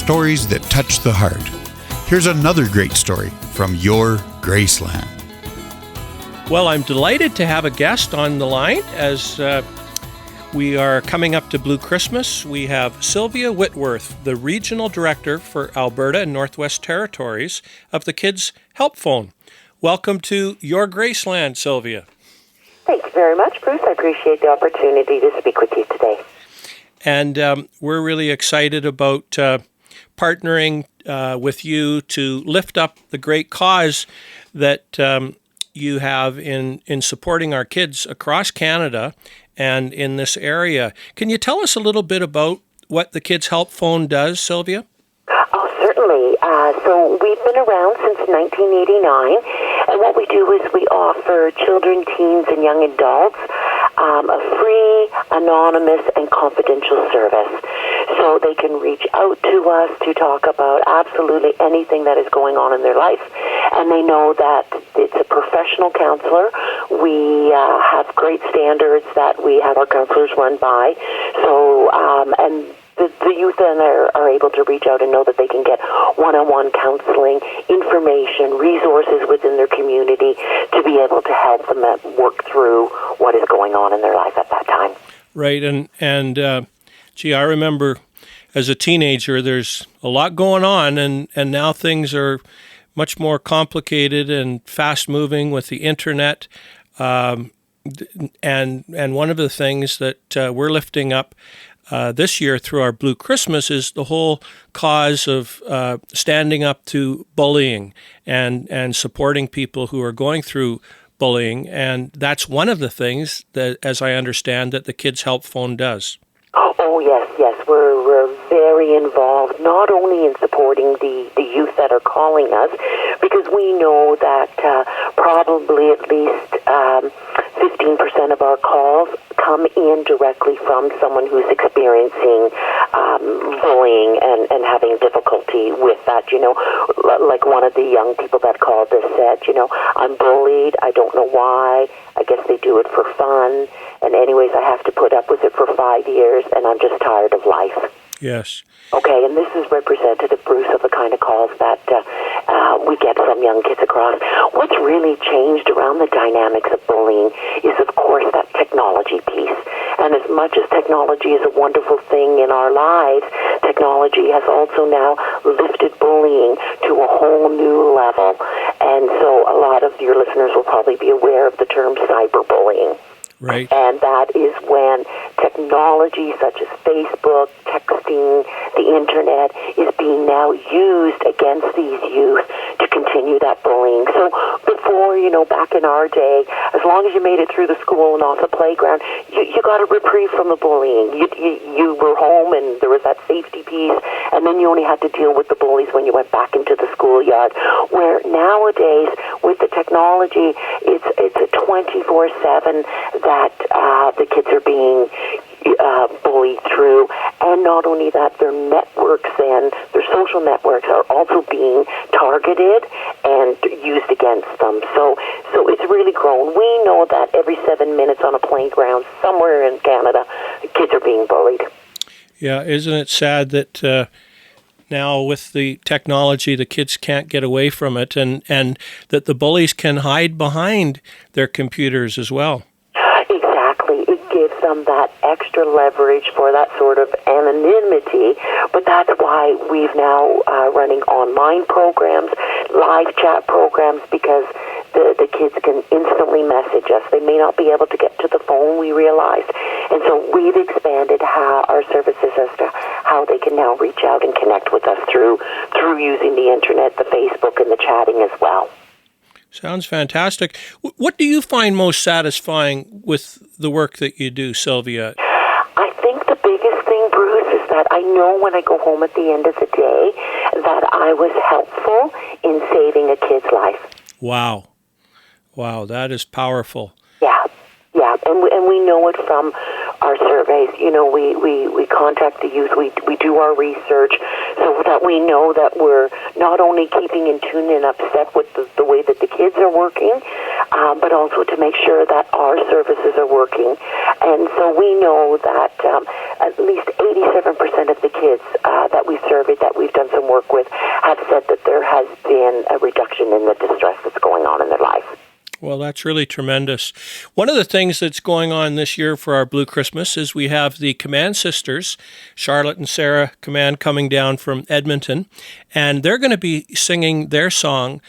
stories that touch the heart. Here's another great story from your Graceland. Well, I'm delighted to have a guest on the line as we are coming up to Blue Christmas. We have SYLVIA WHITWORTH, the Regional Director for Alberta and Northwest Territories of the Kids Help Phone. Welcome to your Graceland, SYLVIA. Thank you very much, Bruce. I appreciate the opportunity to speak with you today. And we're really excited about partnering with you to lift up the great cause that you have in supporting our kids across Canada and in this area. Can you tell us a little bit about what the Kids Help Phone does, SYLVIA? Oh, certainly. So we've been around since 1989, and what we do is we offer children, teens, and young adults a free, anonymous, and confidential service. So they can reach out to us to talk about absolutely anything that is going on in their life, and they know that it's a professional counselor. We have great standards that we have our counselors run by. So, and the youth then are able to reach out and know that they can get one-on-one counseling, information, resources within their community to be able to help them work through what is going on in their life at that time. Right, and gee, I remember as a teenager, there's a lot going on, and now things are much more complicated and fast-moving with the internet. And one of the things that we're lifting up this year through our Blue Christmas is the whole cause of standing up to bullying and supporting people who are going through bullying. And that's one of the things that, as I understand, that the Kids Help Phone does. Oh, yes. We're very involved, not only in supporting the youth that are calling us, because we know that probably at least 15% of our calls come in directly from someone who's experiencing bullying and having difficulty with that. You know, like one of the young people that called us said, you know, I'm bullied, I don't know why, I guess they do it for fun, and anyways, I have to put up with it for 5 years, and I'm just tired of life. Yes. Okay, and this is representative, Bruce, of the kind of calls that we get from young kids across. What's really changed around the dynamics of bullying is, of course, that technology piece. And as much as technology is a wonderful thing in our lives, technology has also now lifted bullying to a whole new level. And so a lot of your listeners will probably be aware of the term cyberbullying. Right. And that is when technology such as Facebook, texting, the internet is being now used against these youth to continue that bullying. So before, you know, back in our day, as long as you made it through the school and off the playground, you got a reprieve from the bullying. You were home and there was that safety piece, and then you only had to deal with the bullies when you went back into the schoolyard. Where nowadays, with the technology, it's a 24/7 that the kids are being bullied through, and not only that, their networks and their social networks are also being targeted and used against them. So it's really grown. We know that every 7 minutes on a playground somewhere in Canada, kids are being bullied. Yeah, isn't it sad that now with the technology, the kids can't get away from it, and that the bullies can hide behind their computers as well? Exactly. It gives them that extra leverage for that sort of anonymity, but that's why we've now running online programs, live chat programs, because the kids can instantly message us. They may not be able to get to the phone, we realize. And so we've expanded our services as to how they can now reach out and connect with us through using the internet, the Facebook, and the chatting as well. Sounds fantastic. What do you find most satisfying with the work that you do, SYLVIA? I think the biggest thing, Bruce, is that I know when I go home at the end of the day that I was helpful in saving a kid's life. Wow, that is powerful. Yeah, and we know it from our surveys. You know, we contact the youth, we do our research, so that we know that we're not only keeping in tune and upset with the way way that the kids are working, but also to make sure that our services are working. And so we know that at least 87% of the kids that we surveyed, that we've done some work with, have said that there has been a reduction in the distress that's going on in their life. Well, that's really tremendous. One of the things that's going on this year for our Blue Christmas is we have the Command Sisters, Charlotte and Sarah Command, coming down from Edmonton, and they're going to be singing their song,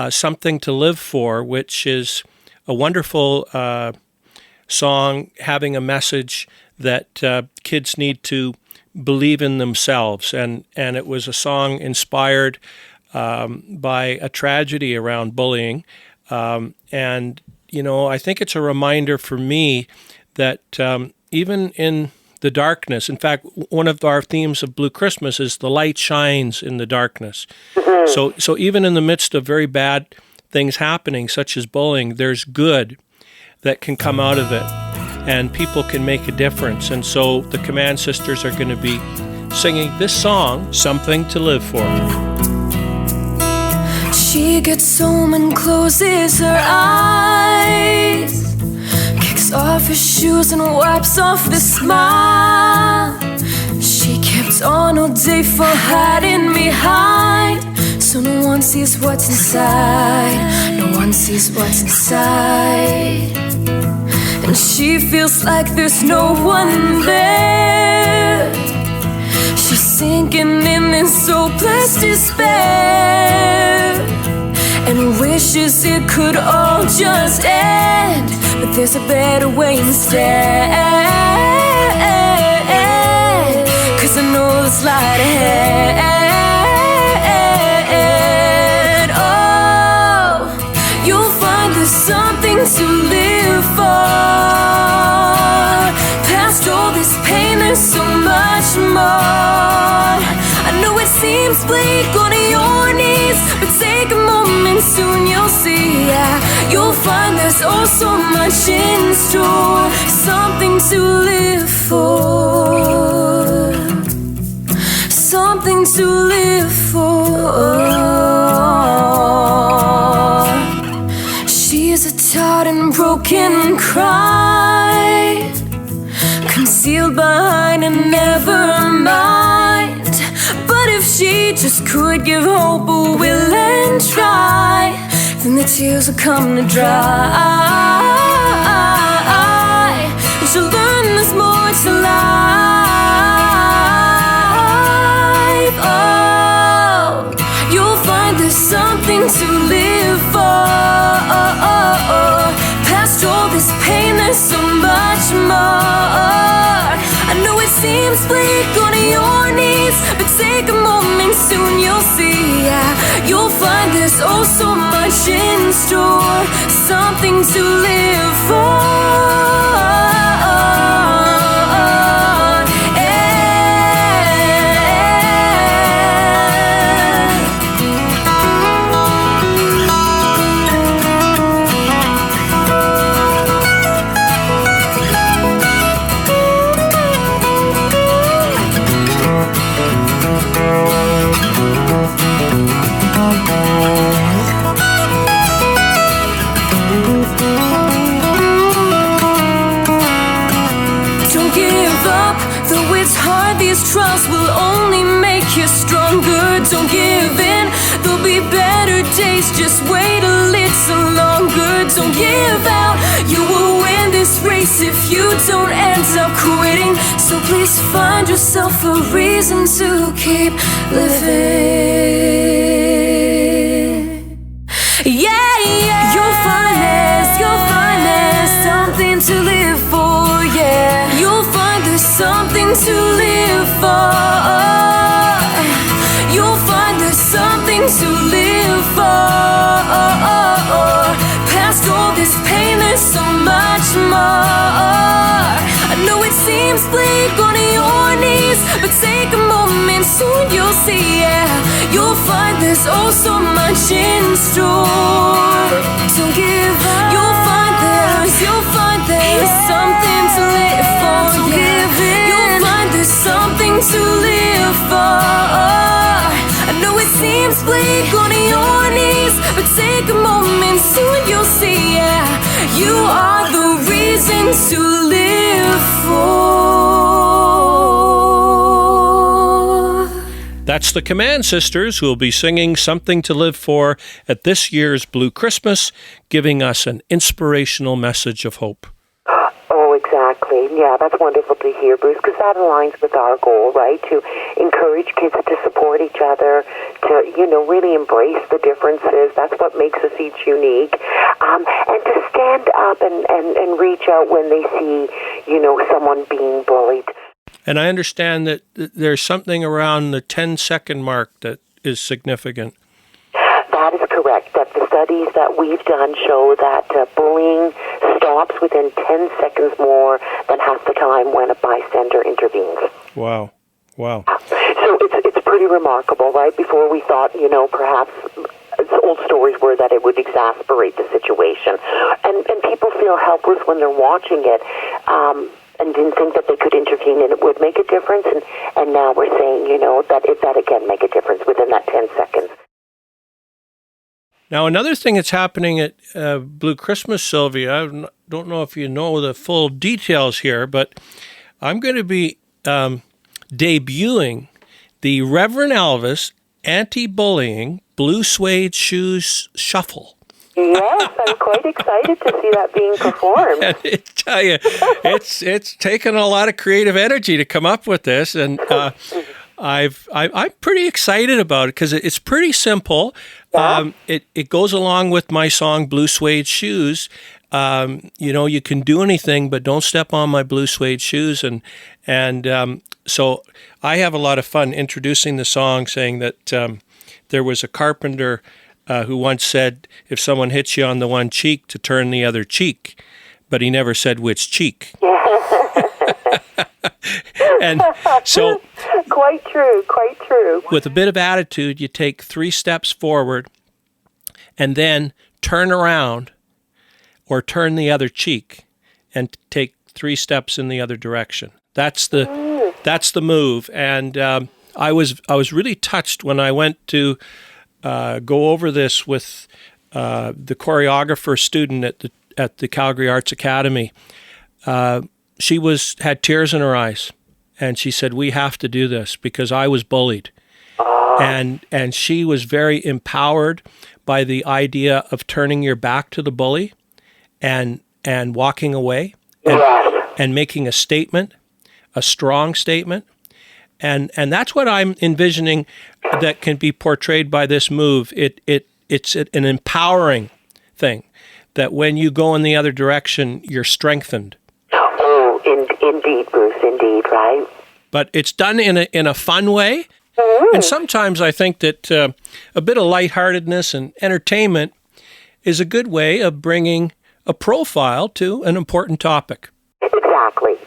Something to Live For, which is a wonderful song having a message that kids need to believe in themselves. And it was a song inspired by a tragedy around bullying. And, you know, I think it's a reminder for me that even in the darkness, in fact, one of our themes of Blue Christmas is the light shines in the darkness. Mm-hmm. So even in the midst of very bad things happening, such as bullying, there's good that can come out of it, and people can make a difference. And so the Command Sisters are going to be singing this song, Something to Live For. She gets home and closes her eyes, kicks off her shoes and wipes off the smile she kept on all day for hiding behind. So no one sees what's inside, no one sees what's inside. And she feels like there's no one there. She's sinking in this hopeless despair, and wishes it could all just end, but there's a better way instead. 'Cause I know there's light ahead. Oh, you'll find there's something to live for. Past all this pain, there's so much more. I know it seems bleak on your knees, but take a moment, soon you'll see. Yeah, you'll find there's oh so much in store. Something to live for, something to live for. She's a taught and broken cry, concealed behind a never mind. But if she just could give hope a will and try, then the tears will come to dry, and she'll learn there's more to life. Oh, you'll find there's something to live for. Past all this pain, there's so much more. I know it seems bleak on your knees, but take a moment, soon you'll see. Yeah, you'll find there's oh so much in store. Something to live for. These trials will only make you stronger. Don't give in, there'll be better days. Just wait a little longer. Don't give out, you will win this race if you don't end up quitting. So please find yourself a reason to keep living. Yeah, yeah. You'll find there's something to live for. Yeah, you'll find there's something to live for. You'll find there's something to live for. Past all this pain, there's so much more. I know it seems bleak on your knees, but take a moment, soon you'll see. Yeah, you'll find there's oh so much in store. Don't give up. You'll find there's something to live for. Don't give in. You'll find there's something to live for. I know it seems seems bleak on your knees, but take a moment, soon you'll see, yeah, you are the reason to live for. That's the Command Sisters, who will be singing Something to Live For at this year's Blue Christmas, giving us an inspirational message of hope. Oh, exactly. Yeah, that's wonderful to hear, Bruce, because that aligns with our goal, right? To encourage kids to support each other, to, really embrace the differences. That's what makes us each unique. And to stand up and reach out when they see, someone being bullied. And I understand that there's something around the 10-second mark that is significant. That is correct. That the studies that we've done show that bullying stops within 10 seconds more than half the time when a bystander intervenes. Wow. So it's pretty remarkable, right? Before we thought, perhaps old stories were that it would exasperate the situation. And people feel helpless when they're watching it. And didn't think that they could intervene and it would make a difference. And now we're saying, that it can make a difference within that 10 seconds. Now, another thing that's happening at Blue Christmas, Sylvia, I don't know if you know the full details here, but I'm going to be debuting the Reverend Elvis Anti-Bullying Blue Suede Shoes Shuffle. Yes, I'm quite excited to see that being performed. And I tell you, it's taken a lot of creative energy to come up with this, and I'm pretty excited about it because it's pretty simple. Yeah. It goes along with my song "Blue Suede Shoes." You can do anything, but don't step on my blue suede shoes, and so I have a lot of fun introducing the song, saying that there was a carpenter who once said, if someone hits you on the one cheek, to turn the other cheek, but he never said which cheek. And so, quite true. With a bit of attitude, you take 3 steps forward and then turn around or turn the other cheek and take 3 steps in the other direction. That's the move. And I was really touched when I went to go over this with the choreographer student at the Calgary Arts Academy. She had tears in her eyes, and she said, "We have to do this because I was bullied." And she was very empowered by the idea of turning your back to the bully and walking away and making a statement, a strong statement. And that's what I'm envisioning that can be portrayed by this move. It's an empowering thing, that when you go in the other direction, you're strengthened. Oh, indeed, Bruce, indeed, right? But it's done in a fun way. Mm-hmm. And sometimes I think that a bit of lightheartedness and entertainment is a good way of bringing a profile to an important topic. Exactly.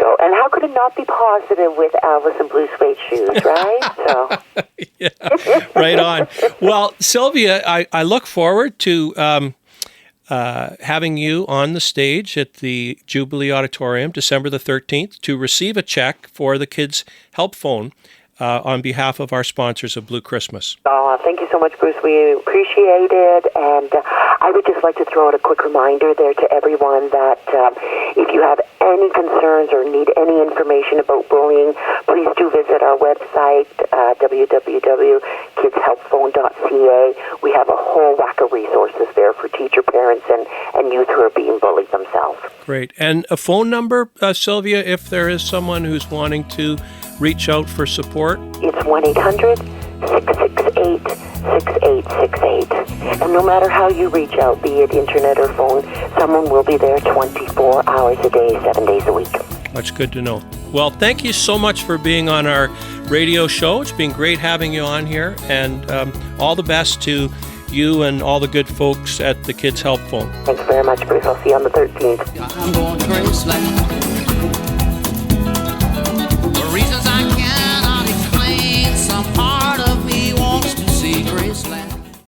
So, and how could it not be positive with Elvis and blue suede shoes, right? So, yeah, right on. Well, Sylvia, I look forward to having you on the stage at the Jubilee Auditorium, December the 13th, to receive a check for the Kids Help Phone on behalf of our sponsors of Blue Christmas. Oh, thank you so much, Bruce. We appreciate it. And I would just like to throw out a quick reminder there to everyone that if you have any concerns or need any information about bullying, please do visit our website, www.kidshelpphone.ca. We have a whole whack of resources there for teacher, parents, and youth who are being bullied themselves. Great. And a phone number, Sylvia, if there is someone who's wanting to reach out for support? It's 1-800-668-6868. And no matter how you reach out, be it internet or phone, someone will be there 24 hours a day, 7 days a week. That's good to know. Well, thank you so much for being on our radio show. It's been great having you on here, and all the best to you and all the good folks at the Kids Help Phone. Thanks very much, Bruce. I'll see you on the 13th. I'm going to Graceland.